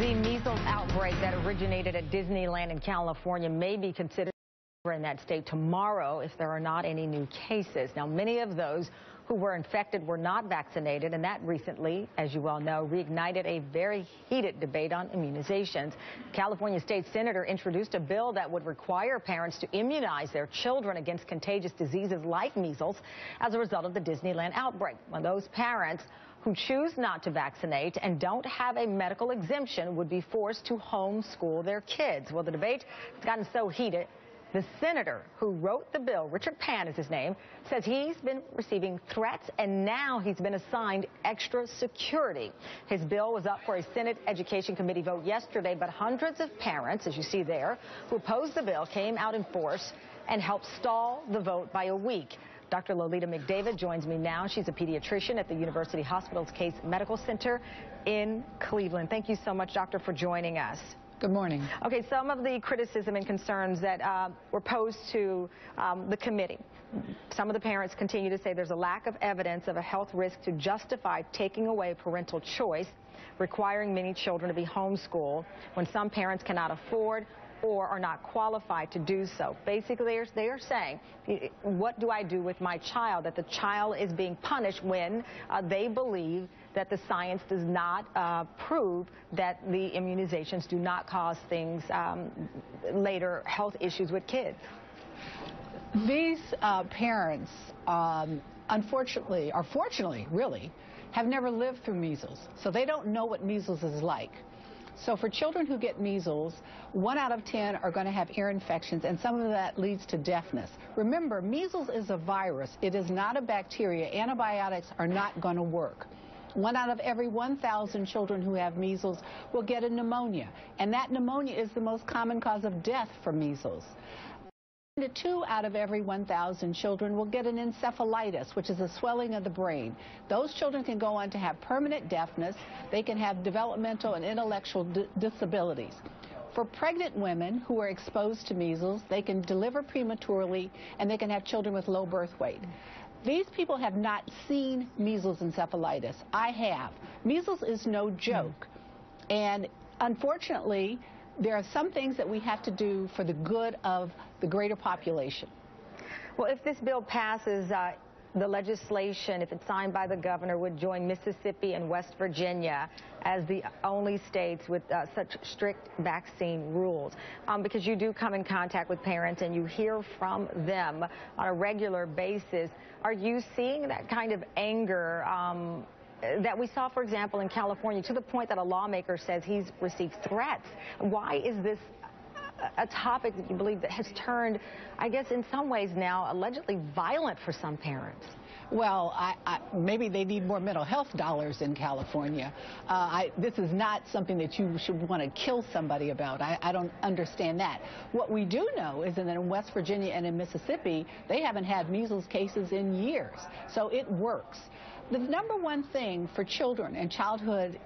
The measles outbreak that originated at Disneyland in California may be considered over in that state tomorrow if there are not any new cases. Now, many of those who were infected were not vaccinated, and that recently, as you well know, reignited a very heated debate on immunizations. California State Senator introduced a bill that would require parents to immunize their children against contagious diseases like measles as a result of the Disneyland outbreak. Well, those parents who choose not to vaccinate and don't have a medical exemption would be forced to homeschool their kids. Well, the debate has gotten so heated, the senator who wrote the bill, Richard Pan is his name, says he's been receiving threats and now he's been assigned extra security. His bill was up for a Senate Education Committee vote yesterday, but hundreds of parents, as you see there, who opposed the bill came out in force and helped stall the vote by a week. Dr. Lolita McDavid joins me now. She's a pediatrician at the University Hospital's Case Medical Center in Cleveland. Thank you so much, doctor, for joining us. Good morning. Okay, some of the criticism and concerns that were posed to the committee. Some of the parents continue to say there's a lack of evidence of a health risk to justify taking away parental choice, requiring many children to be homeschooled when some parents cannot afford or are not qualified to do so. Basically, they are saying, what do I do with my child? That the child is being punished when they believe that the science does not prove that the immunizations do not cause things, later health issues with kids. These parents, unfortunately, or fortunately, really, have never lived through measles, so they don't know what measles is like. So for children who get measles, 1 out of 10 are going to have ear infections, and some of that leads to deafness. Remember, measles is a virus. It is not a bacteria. Antibiotics are not going to work. 1 out of every 1,000 children who have measles will get a pneumonia, and that pneumonia is the most common cause of death for measles. 2 out of every 1,000 children will get an encephalitis, which is a swelling of the brain. Those children can go on to have permanent deafness. They can have developmental and intellectual disabilities. For pregnant women who are exposed to measles, they can deliver prematurely and they can have children with low birth weight. These people have not seen measles encephalitis. I have. Measles is no joke. And unfortunately, there are some things that we have to do for the good of the greater population. Well, if this bill passes, the legislation, if it's signed by the governor, would join Mississippi and West Virginia as the only states with such strict vaccine rules. Because you do come in contact with parents and you hear from them on a regular basis. Are you seeing that kind of anger that we saw, for example, in California, to the point that a lawmaker says he's received threats? Why is this a topic that you believe that has turned, I guess, in some ways now allegedly violent for some parents? Well, maybe they need more mental health dollars in California. This is not something that you should want to kill somebody about. I don't understand that. What we do know is that in West Virginia and in Mississippi, they haven't had measles cases in years. So it works. The number one thing for children and childhood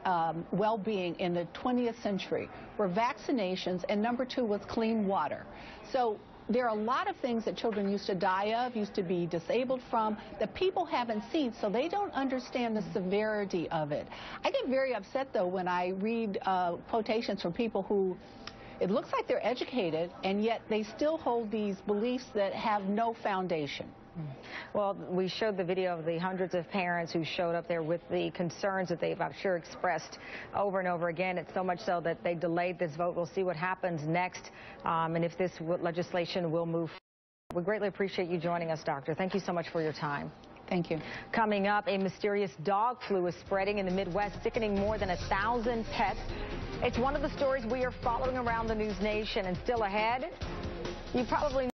well-being in the 20th century were vaccinations, and number 2 was clean water. So there are a lot of things that children used to die of, used to be disabled from, that people haven't seen, so they don't understand the severity of it. I get very upset, though, when I read quotations from people who, it looks like they're educated, and yet they still hold these beliefs that have no foundation. Well, we showed the video of the hundreds of parents who showed up there with the concerns that they've, I'm sure, expressed over and over again. It's so much so that they delayed this vote. We'll see what happens next and if this legislation will move forward. We greatly appreciate you joining us, doctor. Thank you so much for your time. Thank you. Coming up, a mysterious dog flu is spreading in the Midwest, sickening more than 1,000 pets. It's one of the stories we are following around the news nation. And still ahead, you probably